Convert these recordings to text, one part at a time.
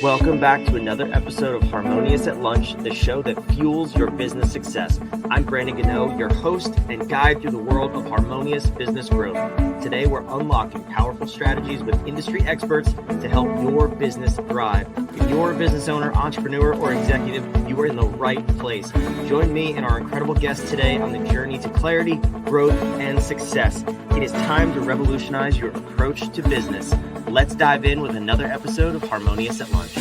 Welcome back to another episode of Harmonious at Lunch, the show that fuels your business success. I'm Brandon Gano, your host and guide through the world of harmonious business growth. Today, we're unlocking powerful strategies with industry experts to help your business thrive. If you're a business owner, entrepreneur, or executive, you are in the right place. Join me and our incredible guests today on the journey to clarity, growth, and success. It is time to revolutionize your approach to business. Let's dive in with another episode of Harmonious at Lunch.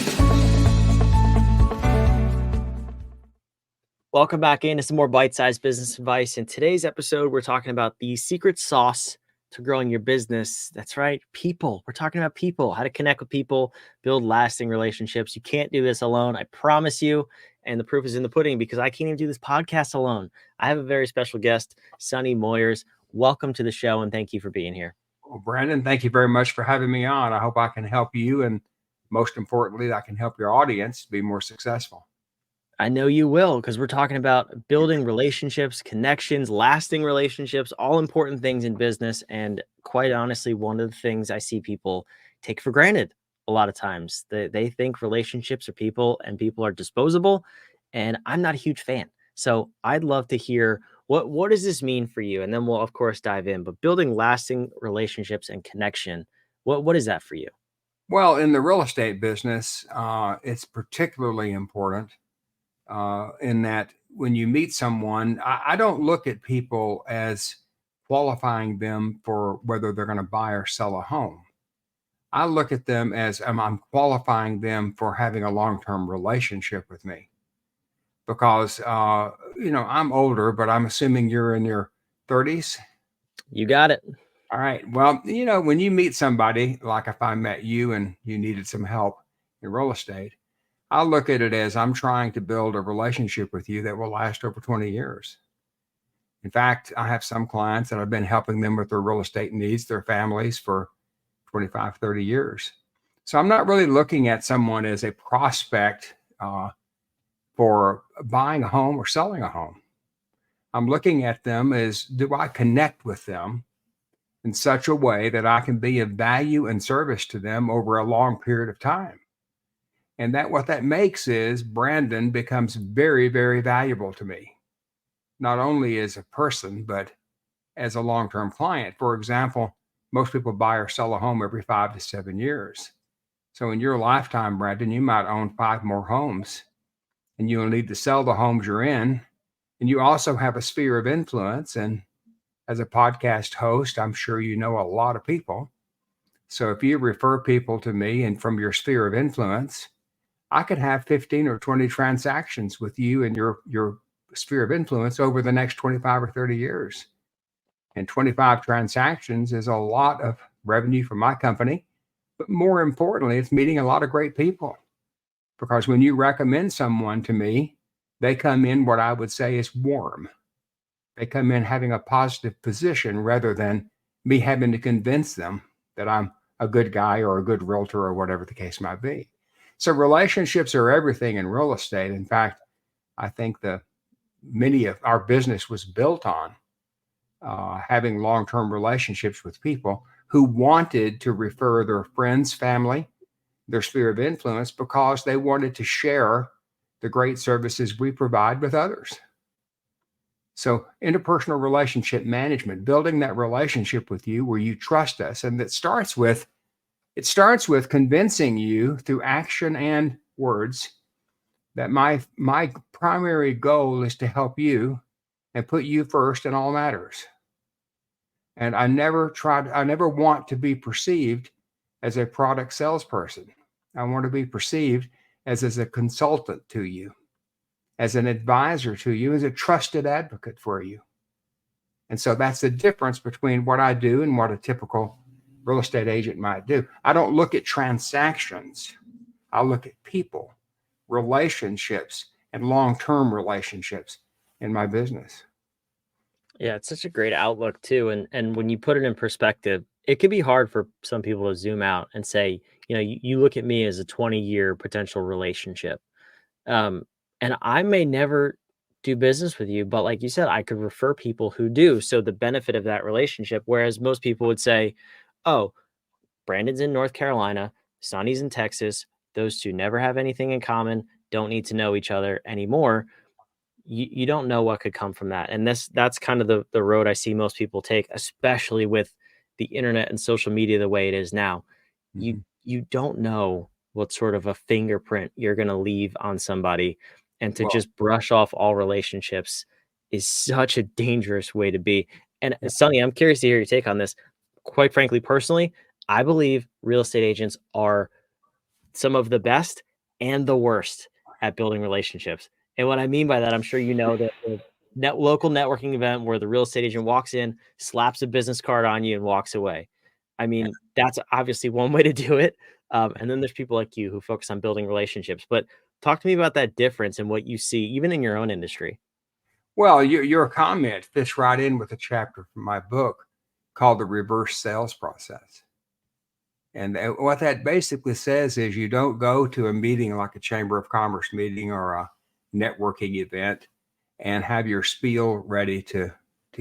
Welcome back into some more bite-sized business advice. In today's episode, we're talking about the secret sauce to growing your business. That's right, people. We're talking about people, how to connect with people, build lasting relationships. You can't do this alone, I promise you. And the proof is in the pudding because I can't even do this podcast alone. I have a very special guest, Sonny Moyers. Welcome to the show, and thank you for being here. Well, Brandon, thank you very much for having me on. I hope I can help you, and most importantly, I can help your audience be more successful. I know you will, because we're talking about building relationships, connections, lasting relationships, all important things in business. And quite honestly, one of the things I see people take for granted a lot of times, they think relationships are people and people are disposable. And I'm not a huge fan. So I'd love to hear what does this mean for you? And then we'll, of course, dive in. But building lasting relationships and connection, what is that for you? Well, in the real estate business, it's particularly important in that when you meet someone, I don't look at people as qualifying them for whether they're going to buy or sell a home. I look at them as I'm qualifying them for having a long-term relationship with me. Because, I'm older, but I'm assuming you're in your 30s. You got it. All right. Well, when you meet somebody, like if I met you and you needed some help in real estate, I look at it as I'm trying to build a relationship with you that will last over 20 years. In fact, I have some clients that I've been helping them with their real estate needs, their families for 25, 30 years. So I'm not really looking at someone as a prospect for buying a home or selling a home. I'm looking at them as, do I connect with them in such a way that I can be of value and service to them over a long period of time? And what that makes is Brandon becomes very, very valuable to me, not only as a person, but as a long-term client. For example, most people buy or sell a home every 5 to 7 years. So in your lifetime, Brandon, you might own 5 more homes. And you'll need to sell the homes you're in. And you also have a sphere of influence. And as a podcast host, I'm sure you know a lot of people. So if you refer people to me and from your sphere of influence, I could have 15 or 20 transactions with you and your sphere of influence over the next 25 or 30 years. And 25 transactions is a lot of revenue for my company. But more importantly, it's meeting a lot of great people. Because when you recommend someone to me, they come in what I would say is warm. They come in having a positive position rather than me having to convince them that I'm a good guy or a good realtor or whatever the case might be. So relationships are everything in real estate. In fact, I think many of our business was built on having long-term relationships with people who wanted to refer their friends, family, their sphere of influence because they wanted to share the great services we provide with others. So interpersonal relationship management, building that relationship with you where you trust us. And it starts with convincing you through action and words that my primary goal is to help you and put you first in all matters. And I never want to be perceived as a product salesperson. I want to be perceived as a consultant to you, as an advisor to you, as a trusted advocate for you. And so that's the difference between what I do and what a typical real estate agent might do. I don't look at transactions. I look at people, relationships, and long-term relationships in my business. Yeah, it's such a great outlook too. And when you put it in perspective, it can be hard for some people to zoom out and say, you look at me as a 20-year potential relationship. And I may never do business with you, but like you said, I could refer people who do. So the benefit of that relationship, whereas most people would say, oh, Brandon's in North Carolina, Sonny's in Texas, those two never have anything in common, don't need to know each other anymore, you don't know what could come from that. And that's kind of the road I see most people take, especially with the internet and social media the way it is now. Mhm. You don't know what sort of a fingerprint you're going to leave on somebody, and to Well, just brush off all relationships is such a dangerous way to be. And yeah. Sonny, I'm curious to hear your take on this. Quite frankly, personally, I believe real estate agents are some of the best and the worst at building relationships. And what I mean by that, I'm sure you know that the local networking event where the real estate agent walks in, slaps a business card on you, and walks away. I mean, that's obviously one way to do it. And then there's people like you who focus on building relationships. But talk to me about that difference and what you see, even in your own industry. Well, your comment fits right in with a chapter from my book called The Reverse Sales Process. And what that basically says is you don't go to a meeting like a Chamber of Commerce meeting or a networking event and have your spiel ready to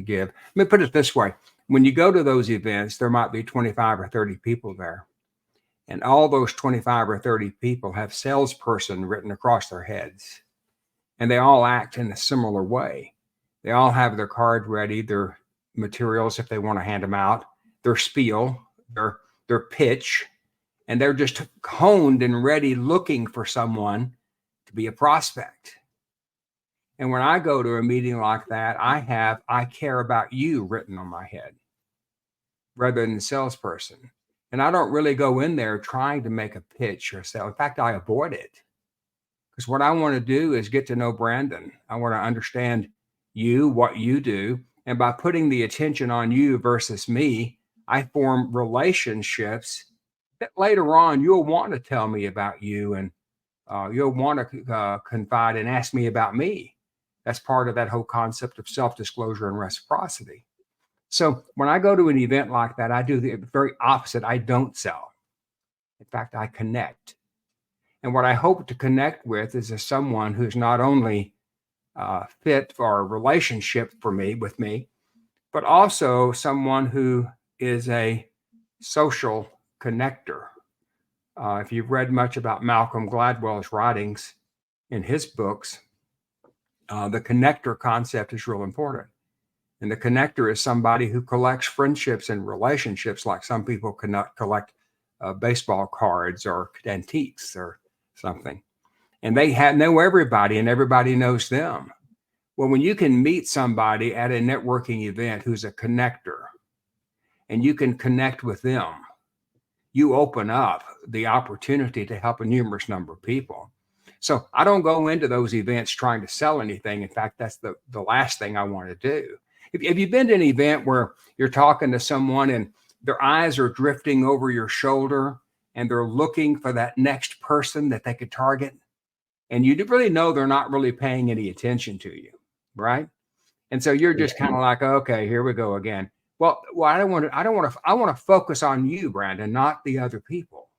give. Let me put it this way. When you go to those events, there might be 25 or 30 people there. And all those 25 or 30 people have salesperson written across their heads. And they all act in a similar way. They all have their card ready, their materials if they want to hand them out, their spiel, their pitch, and they're just honed and ready looking for someone to be a prospect. And when I go to a meeting like that, I care about you written on my head rather than the salesperson. And I don't really go in there trying to make a pitch or sell. In fact, I avoid it because what I want to do is get to know Brandon. I want to understand you, what you do. And by putting the attention on you versus me, I form relationships that later on you'll want to tell me about you, and you'll want to confide and ask me about me. That's part of that whole concept of self-disclosure and reciprocity. So when I go to an event like that, I do the very opposite. I don't sell. In fact, I connect. And what I hope to connect with is someone who's not only fit for a relationship with me, but also someone who is a social connector. If you've read much about Malcolm Gladwell's writings in his books, the connector concept is real important. And the connector is somebody who collects friendships and relationships, like some people cannot collect baseball cards or antiques or something. And they know everybody, and everybody knows them. Well, when you can meet somebody at a networking event who's a connector, and you can connect with them, you open up the opportunity to help a numerous number of people. So I don't go into those events trying to sell anything. In fact, that's the last thing I want to do. If you've been to an event where you're talking to someone and their eyes are drifting over your shoulder and they're looking for that next person that they could target, and you really know they're not really paying any attention to you, right? And so you're just kind of like, okay, here we go again. Well, I want to focus on you, Brandon, not the other people.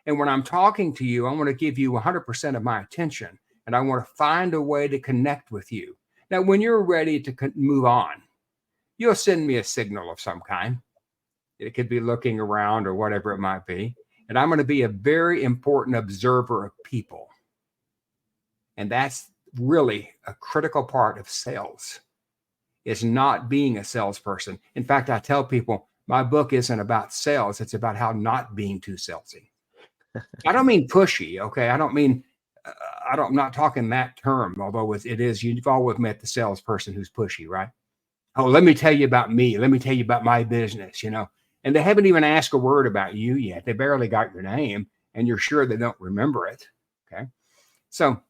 And when I'm talking to you, I want to give you 100% of my attention, and I want to find a way to connect with you. Now, when you're ready to move on, you'll send me a signal of some kind. It could be looking around or whatever it might be. And I'm going to be a very important observer of people. And that's really a critical part of sales, is not being a salesperson. In fact, I tell people my book isn't about sales. It's about how not being too salesy. I don't mean pushy. Okay. I don't mean, I'm not talking that term, although it is, you've always met the salesperson who's pushy, right? Oh, let me tell you about me. Let me tell you about my business, and they haven't even asked a word about you yet. They barely got your name, and you're sure they don't remember it. Okay. So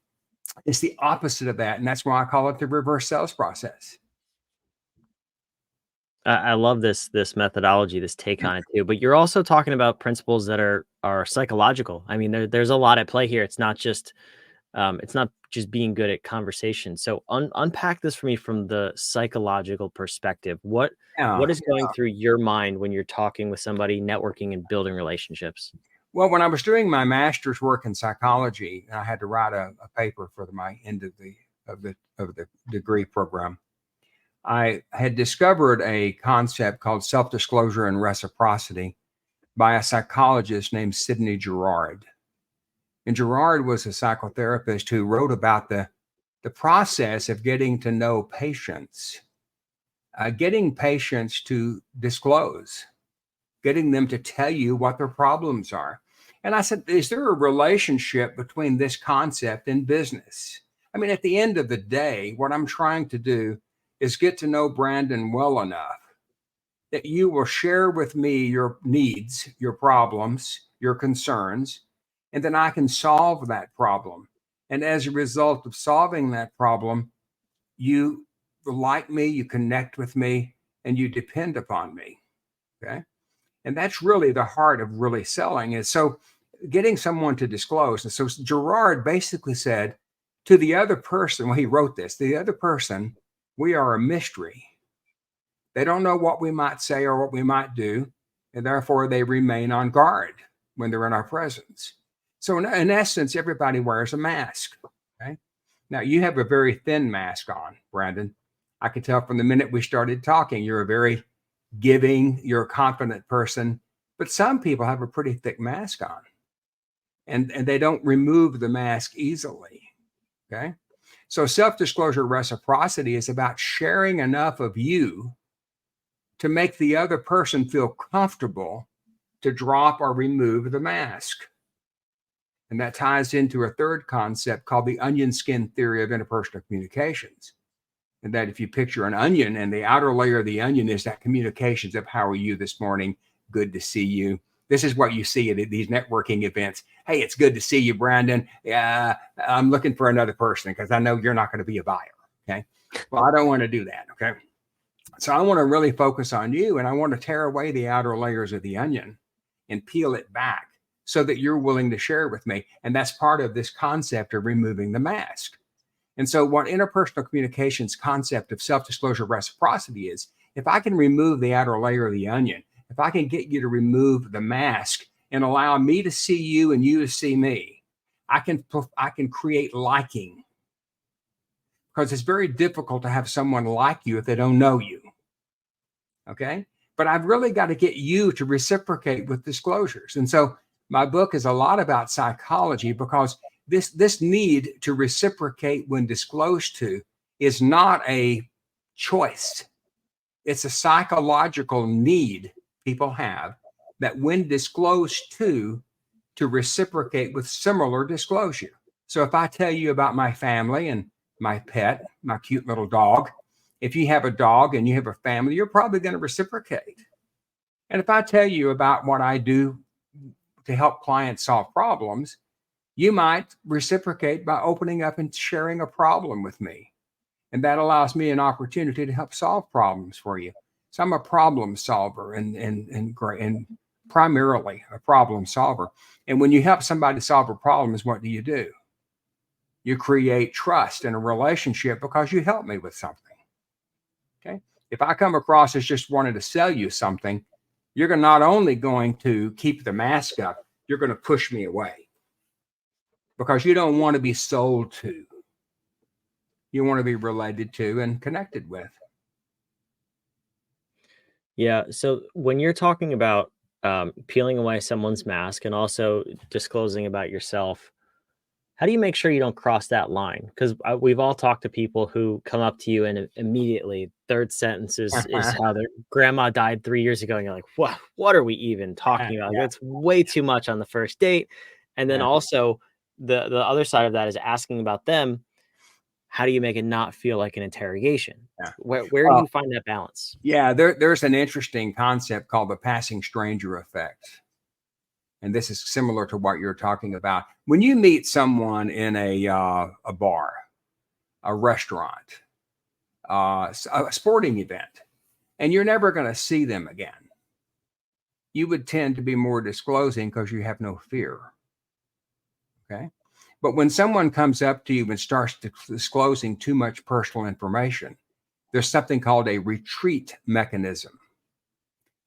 it's the opposite of that. And that's why I call it the reverse sales process. I love this methodology, this take on it too. But you're also talking about principles that are psychological. I mean, there's a lot at play here. It's not just being good at conversation. So unpack this for me from the psychological perspective. Yeah. What is going through your mind when you're talking with somebody, networking and building relationships? Well, when I was doing my master's work in psychology, I had to write a paper for my end of the degree program. I had discovered a concept called self-disclosure and reciprocity by a psychologist named Sidney Girard. And Gerard was a psychotherapist who wrote about the process of getting to know patients, getting patients to disclose, getting them to tell you what their problems are. And I said, is there a relationship between this concept and business? I mean, at the end of the day, what I'm trying to do is get to know Brandon well enough that you will share with me your needs, your problems, your concerns, and then I can solve that problem. And as a result of solving that problem, you like me, you connect with me, and you depend upon me. Okay. And that's really the heart of really selling is so getting someone to disclose. And so Gerard basically said to the other person, when he wrote this, the other person, we are a mystery. They don't know what we might say or what we might do, and therefore they remain on guard when they're in our presence. So in essence, everybody wears a mask. Okay. Now you have a very thin mask on, Brandon. I could tell from the minute we started talking, you're a very giving, you're a confident person, but some people have a pretty thick mask on and they don't remove the mask easily. Okay. So self-disclosure reciprocity is about sharing enough of you to make the other person feel comfortable to drop or remove the mask. And that ties into a third concept called the onion skin theory of interpersonal communications. And that if you picture an onion and the outer layer of the onion is that communications of how are you this morning? Good to see you. This is what you see at these networking events. Hey, it's good to see you, Brandon. I'm looking for another person because I know you're not going to be a buyer. Okay. Well, I don't want to do that. Okay. So I want to really focus on you and I want to tear away the outer layers of the onion and peel it back so that you're willing to share with me. And that's part of this concept of removing the mask. And so what interpersonal communications concept of self-disclosure reciprocity is, if I can remove the outer layer of the onion, if I can get you to remove the mask and allow me to see you and you to see me, I can create liking. Because it's very difficult to have someone like you if they don't know you. Okay. But I've really got to get you to reciprocate with disclosures. And so my book is a lot about psychology because this need to reciprocate when disclosed to is not a choice. It's a psychological need people have that when disclosed to reciprocate with similar disclosure. So if I tell you about my family and my pet, my cute little dog, if you have a dog and you have a family, you're probably going to reciprocate. And if I tell you about what I do to help clients solve problems, you might reciprocate by opening up and sharing a problem with me. And that allows me an opportunity to help solve problems for you. So I'm a problem solver and primarily a problem solver. And when you help somebody solve a problem, what do? You create trust in a relationship because you help me with something. Okay. If I come across as just wanting to sell you something, you're not only going to keep the mask up, you're going to push me away because you don't want to be sold to. You want to be related to and connected with. Yeah. So when you're talking about peeling away someone's mask and also disclosing about yourself, how do you make sure you don't cross that line? Because we've all talked to people who come up to you and immediately third sentence is how their grandma died 3 years ago. And you're like, what are we even talking about? Yeah. That's way too much on the first date. And then also the other side of that is asking about them. How do you make it not feel like an interrogation? Yeah. Where do you find that balance? Yeah, there's an interesting concept called the passing stranger effect. And this is similar to what you're talking about. When you meet someone in a bar, a restaurant, a sporting event, and you're never going to see them again, you would tend to be more disclosing because you have no fear. Okay. But when someone comes up to you and starts disclosing too much personal information, there's something called a retreat mechanism.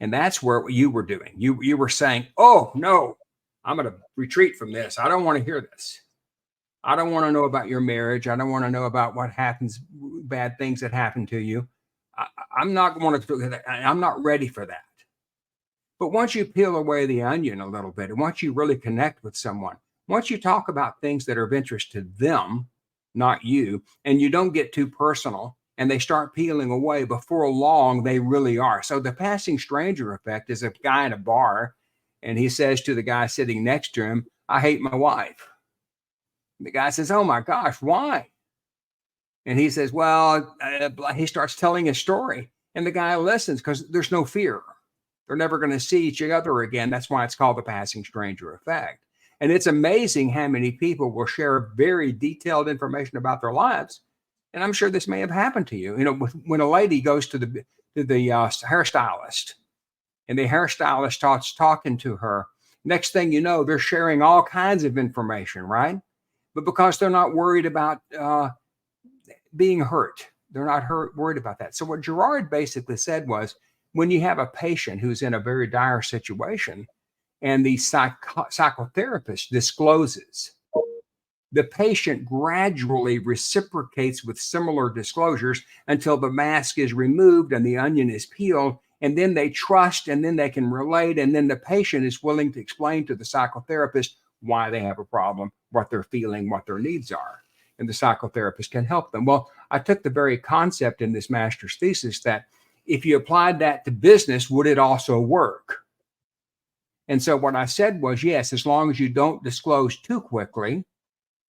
And that's where you were doing. You were saying, oh, no, I'm going to retreat from this. I don't want to hear this. I don't want to know about your marriage. I don't want to know about what happens, bad things that happen to you. I'm not going to, I'm not ready for that. But once you peel away the onion a little bit, and once you really connect with someone, Once you talk about things that are of interest to them, not you, and you don't get too personal and they start peeling away, before long, they really are. So the passing stranger effect is a guy in a bar and he says to the guy sitting next to him, I hate my wife. The guy says, oh my gosh, why? And he says, well, he starts telling his story. And the guy listens because there's no fear. They're never going to see each other again. That's why it's called the passing stranger effect. And it's amazing how many people will share very detailed information about their lives. And I'm sure this may have happened to you. You know, when a lady goes to the hairstylist and the hairstylist starts talking to her, next thing you know, they're sharing all kinds of information, right? But because they're not worried about being hurt, they're not worried about that. So what Gerard basically said was, when you have a patient who's in a very dire situation and the psychotherapist discloses, the patient gradually reciprocates with similar disclosures until the mask is removed and the onion is peeled, and then they trust, and then they can relate, and then the patient is willing to explain to the psychotherapist why they have a problem, what they're feeling, what their needs are, and the psychotherapist can help them. Well, I took the very concept in this master's thesis that if you applied that to business, would it also work? And so what I said was, yes, as long as you don't disclose too quickly,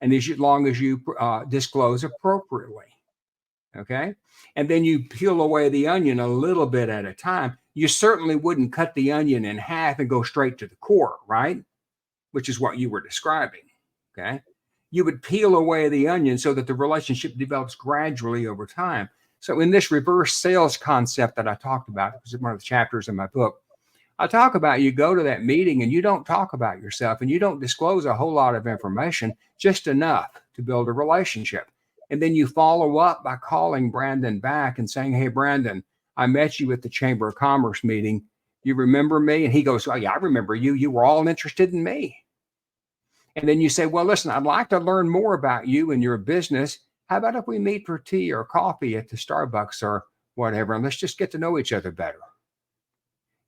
and as long as you disclose appropriately, okay? And then you peel away the onion a little bit at a time. You certainly wouldn't cut the onion in half and go straight to the core, right? Which is what you were describing, okay? You would peel away the onion so that the relationship develops gradually over time. So in this reverse sales concept that I talked about, it was one of the chapters in my book, I talk about you go to that meeting and you don't talk about yourself and you don't disclose a whole lot of information, just enough to build a relationship. And then you follow up by calling Brandon back and saying, hey, Brandon, I met you at the Chamber of Commerce meeting. You remember me? And he goes, oh, yeah, I remember you. You were all interested in me. And then you say, well, listen, I'd like to learn more about you and your business. How about if we meet for tea or coffee at the Starbucks or whatever, and let's just get to know each other better.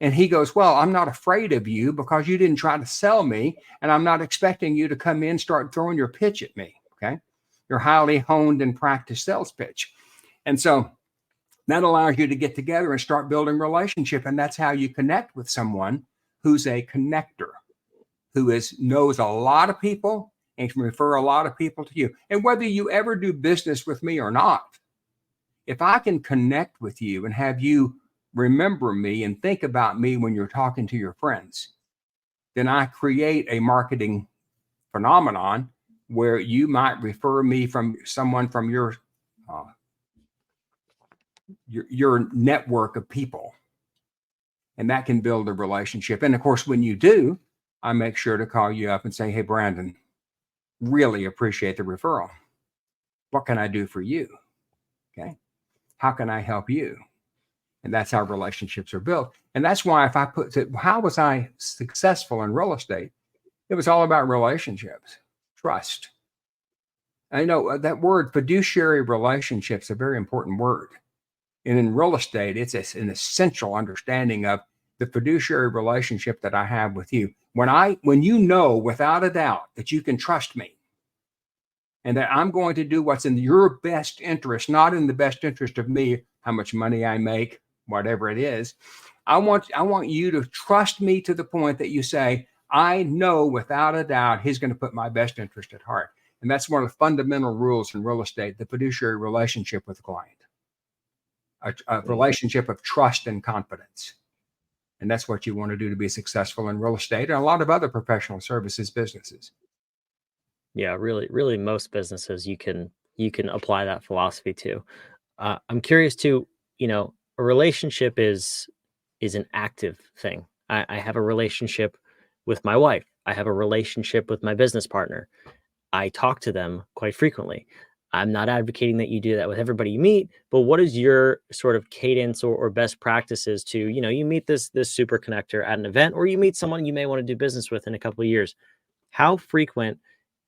And he goes, well, I'm not afraid of you because you didn't try to sell me, and I'm not expecting you to come in, start throwing your pitch at me, okay? Your highly honed and practiced sales pitch. And so that allows you to get together and start building relationship, and that's how you connect with someone who's a connector, who knows a lot of people and can refer a lot of people to you. And whether you ever do business with me or not, if I can connect with you and have you remember me and think about me when you're talking to your friends, then I create a marketing phenomenon where you might refer me from someone from your network of people. And that can build a relationship. And of course, when you do, I make sure to call you up and say, hey, Brandon, really appreciate the referral. What can I do for you? Okay. How can I help you? And that's how relationships are built. And that's why if I put it, how was I successful in real estate? It was all about relationships, trust. I know that word fiduciary relationship is a very important word. And in real estate, it's an essential understanding of the fiduciary relationship that I have with you. When you know without a doubt that you can trust me and that I'm going to do what's in your best interest, not in the best interest of me, how much money I make, whatever it is. I want you to trust me to the point that you say, I know without a doubt he's going to put my best interest at heart. And that's one of the fundamental rules in real estate, the fiduciary relationship with the client, a relationship of trust and confidence. And that's what you want to do to be successful in real estate and a lot of other professional services businesses. Yeah, really most businesses you can apply that philosophy to. I'm curious too, a relationship is an active thing. I have a relationship with my wife. I have a relationship with my business partner. I talk to them quite frequently. I'm not advocating that you do that with everybody you meet, but what is your sort of cadence or best practices to, you meet this super connector at an event, or you meet someone you may want to do business with in a couple of years. How frequent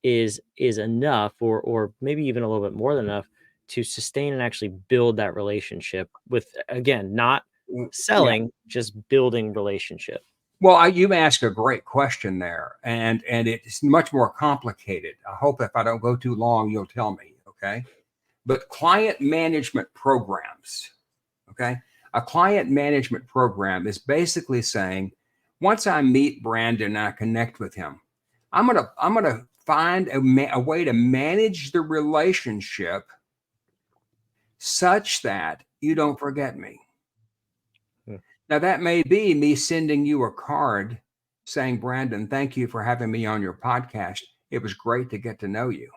is enough, or maybe even a little bit more than enough, to sustain and actually build that relationship with, again, not selling, just building relationship? Well, you've asked a great question there, and it's much more complicated. I hope if I don't go too long, you'll tell me, okay? But client management programs, okay? A client management program is basically saying, once I meet Brandon and I connect with him, I'm gonna find a way to manage the relationship such that you don't forget me. Hmm. Now, that may be me sending you a card saying, Brandon, thank you for having me on your podcast. It was great to get to know you.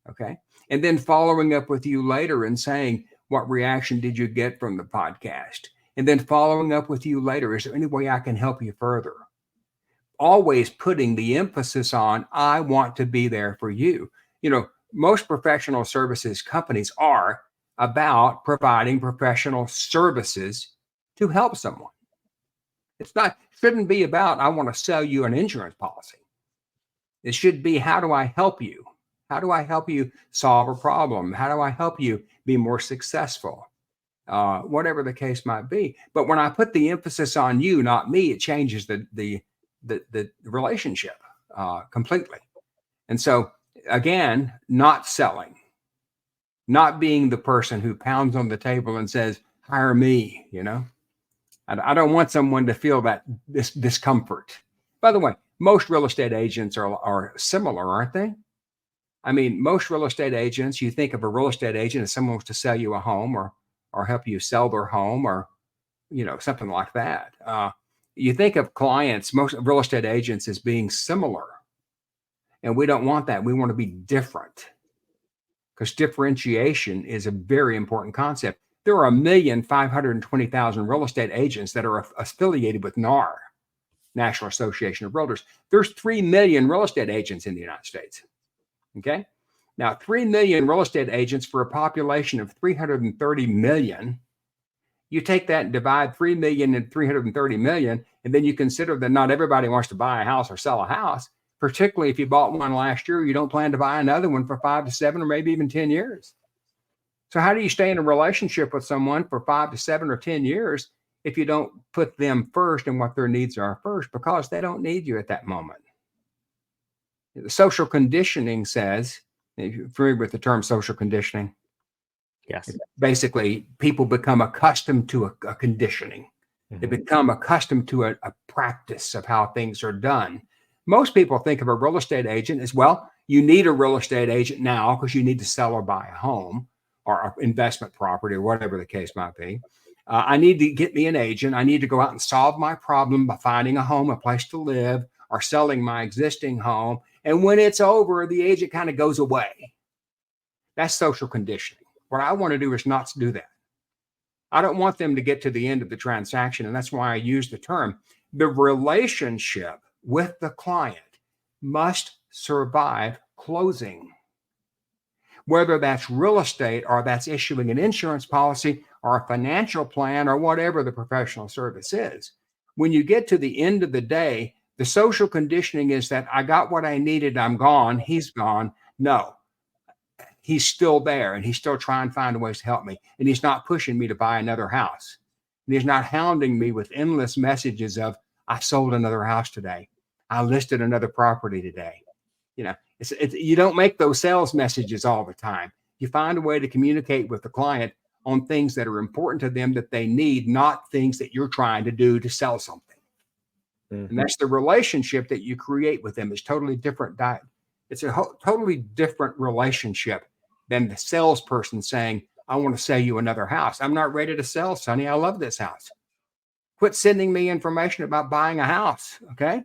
Okay. And then following up with you later and saying, what reaction did you get from the podcast? And then following up with you later, is there any way I can help you further? Always putting the emphasis on, I want to be there for you. You know, most professional services companies are about providing professional services to help someone. Shouldn't be about, I want to sell you an insurance policy. It should be, how do I help you? How do I help you solve a problem? How do I help you be more successful? Whatever the case might be. But when I put the emphasis on you, not me, it changes the relationship completely. And so again, not selling, not being the person who pounds on the table and says, hire me, you know. I don't want someone to feel that this discomfort. By the way, most real estate agents are similar, aren't they? I mean, most real estate agents, you think of a real estate agent as someone wants to sell you a home or help you sell their home or, you know, something like that. You think of clients, most real estate agents, as being similar. And we don't want that. We want to be different, because differentiation is a very important concept. There are 1,520,000 real estate agents that are affiliated with NAR, National Association of Realtors. There's 3 million real estate agents in the United States. Okay. Now, 3 million real estate agents for a population of 330 million. You take that and divide 3 million and 330 million, and then you consider that not everybody wants to buy a house or sell a house. Particularly if you bought one last year, you don't plan to buy another one for 5 to 7 or maybe even 10 years. So how do you stay in a relationship with someone for 5 to 7 or 10 years if you don't put them first and what their needs are first? Because they don't need you at that moment. The social conditioning says, if you're familiar with the term social conditioning, Yes. basically people become accustomed to a conditioning. They become accustomed to a practice of how things are done. Most people think of a real estate agent as, well, you need a real estate agent now because you need to sell or buy a home or an investment property or whatever the case might be. I need to get me an agent. I need to go out and solve my problem by finding a home, a place to live, or selling my existing home. And when it's over, the agent kind of goes away. That's social conditioning. What I want to do is not to do that. I don't want them to get to the end of the transaction. And that's why I use the term. The relationship with the client must survive closing. Whether that's real estate or that's issuing an insurance policy or a financial plan or whatever the professional service is. When you get to the end of the day, the social conditioning is that I got what I needed, I'm gone, he's gone. No, he's still there and he's still trying to find ways to help me. And he's not pushing me to buy another house. And he's not hounding me with endless messages of, I sold another house today. I listed another property today. You know, you don't make those sales messages all the time. You find a way to communicate with the client on things that are important to them that they need, not things that you're trying to do to sell something. And that's the relationship that you create with them is totally different. It's a totally different relationship than the salesperson saying, I want to sell you another house. I'm not ready to sell, Sonny. I love this house. Quit sending me information about buying a house. Okay.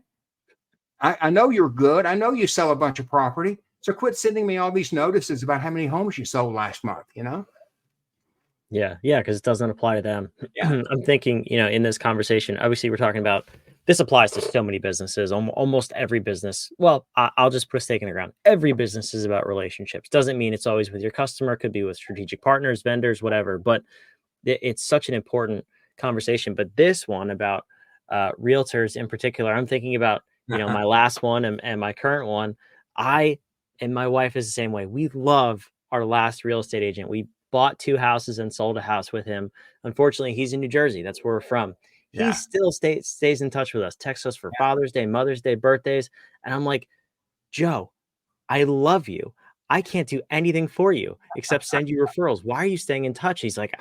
I know you're good. I know you sell a bunch of property. So quit sending me all these notices about how many homes you sold last month, you know? Yeah. Because it doesn't apply to them. Yeah. I'm thinking, in this conversation, obviously we're talking about, this applies to so many businesses, almost every business. Well, I'll just put a stake in the ground. Every business is about relationships. Doesn't mean it's always with your customer. Could be with strategic partners, vendors, whatever. But it's such an important conversation. But this one about realtors in particular, I'm thinking about, my last one and my current one. I and my wife is the same way. We love our last real estate agent. We bought 2 houses and sold a house with him. Unfortunately, he's in New Jersey. That's where we're from. He still stays in touch with us, texts us for Father's Day, Mother's Day, birthdays. And I'm like, Joe, I love you. I can't do anything for you except send you referrals. Why are you staying in touch? He's like,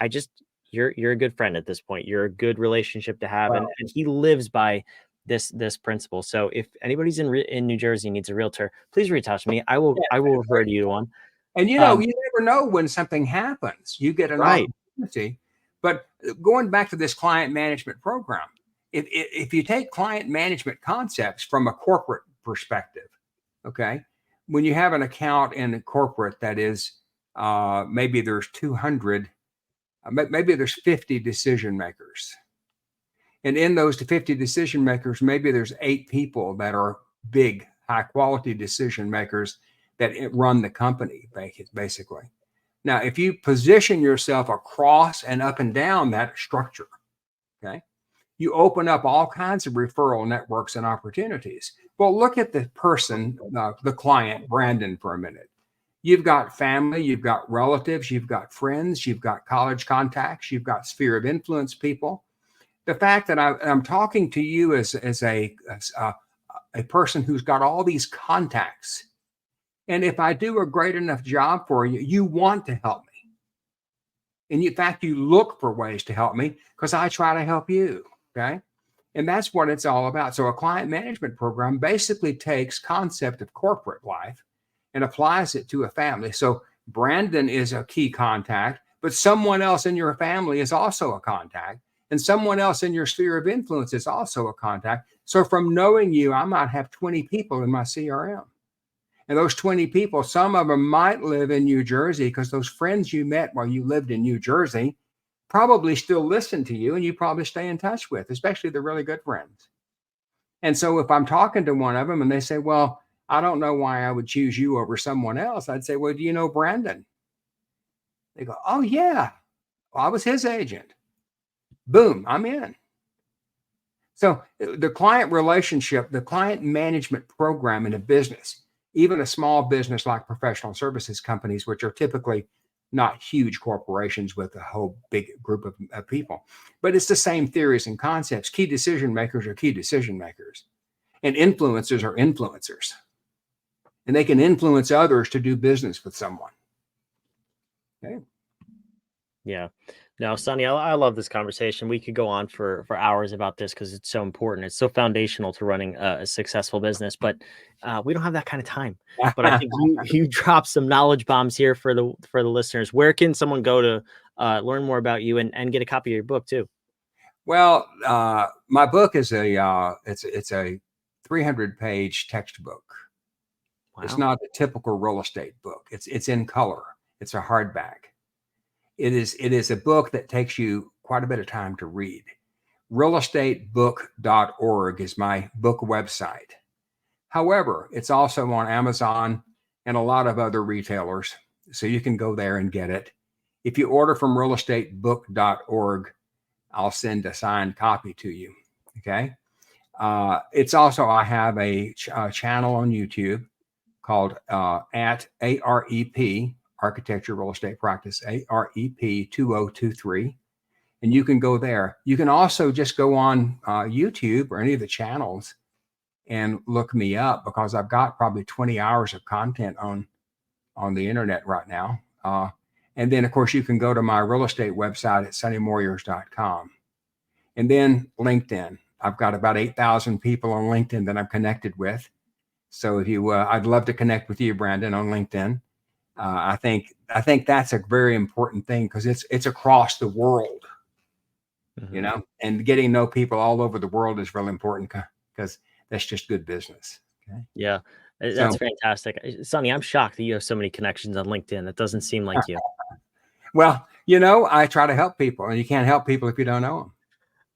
you're a good friend at this point. You're a good relationship to have. Well, And he lives by this principle. So if anybody's in New Jersey needs a realtor, please reach out to me. I will refer to you to one. and you know, you never know when something happens. You get an Right. opportunity. But going back to this client management program, if you take client management concepts from a corporate perspective, okay, when you have an account in a corporate that is maybe there's 200, maybe there's 50 decision makers. And in those 50 decision makers, maybe there's 8 people that are big, high quality decision makers that run the company, basically. Now, if you position yourself across and up and down that structure, okay, you open up all kinds of referral networks and opportunities. Well, look at the person, the client, Brandon, for a minute. You've got family, you've got relatives, you've got friends, you've got college contacts, you've got sphere of influence people. The fact that I'm talking to you as a person who's got all these contacts, and if I do a great enough job for you, you want to help me. And in fact, you look for ways to help me because I try to help you. Okay. And that's what it's all about. So a client management program basically takes concept of corporate life and applies it to a family. So Brandon is a key contact, but someone else in your family is also a contact. And someone else in your sphere of influence is also a contact. So from knowing you, I might have 20 people in my CRM. And those 20 people, some of them might live in New Jersey because those friends you met while you lived in New Jersey probably still listen to you and you probably stay in touch with, especially the really good friends. And so if I'm talking to one of them and they say, well, I don't know why I would choose you over someone else, I'd say, well, do you know Brandon? They go, oh, yeah, well, I was his agent. Boom, I'm in. So the client relationship, the client management program in a business, even a small business like professional services companies, which are typically not huge corporations with a whole big group of people, but it's the same theories and concepts. Key decision makers are key decision makers, and influencers are influencers, and they can influence others to do business with someone. Okay. Yeah. No, Sonny, I love this conversation. We could go on for hours about this because it's so important. It's so foundational to running a successful business, but we don't have that kind of time. But I think you dropped some knowledge bombs here for the listeners. Where can someone go to learn more about you and get a copy of your book too? Well, my book is it's a 300-page textbook. Wow. It's not a typical real estate book. It's in color. It's a hardback. It is a book that takes you quite a bit of time to read. Realestatebook.org is my book website. However, it's also on Amazon and a lot of other retailers, so you can go there and get it. If you order from realestatebook.org, I'll send a signed copy to you. Okay. It's also, I have a channel on YouTube called at AREP, Architecture Real Estate Practice, AREP 2023. And you can go there. You can also just go on YouTube or any of the channels and look me up because I've got probably 20 hours of content on the internet right now. And then, of course, you can go to my real estate website at sonnymoyers.com. And then LinkedIn. I've got about 8,000 people on LinkedIn that I'm connected with. So if you, I'd love to connect with you, Brandon, on LinkedIn. I think that's a very important thing because it's across the world, you know, and getting to know people all over the world is really important because that's just good business. Okay? Yeah, that's fantastic. Sonny, I'm shocked that you have so many connections on LinkedIn. That doesn't seem like you. Well, you know, I try to help people, and you can't help people if you don't know them.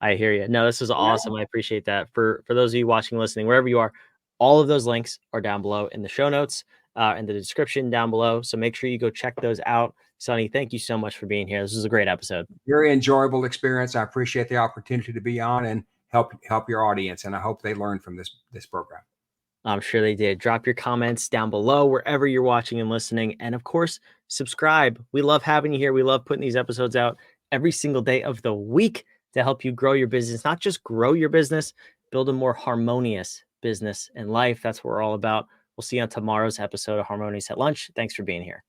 I hear you. No, this is awesome. I appreciate that. For those of you watching, listening, wherever you are, all of those links are down below in the show notes, in the description down below. So make sure you go check those out. Sonny, thank you so much for being here. This was a great episode. Very enjoyable experience. I appreciate the opportunity to be on and help your audience. And I hope they learn from this program. I'm sure they did. Drop your comments down below wherever you're watching and listening. And of course, subscribe. We love having you here. We love putting these episodes out every single day of the week to help you grow your business, not just grow your business, build a more harmonious business and life. That's what we're all about. We'll see you on tomorrow's episode of Harmonious at Lunch. Thanks for being here.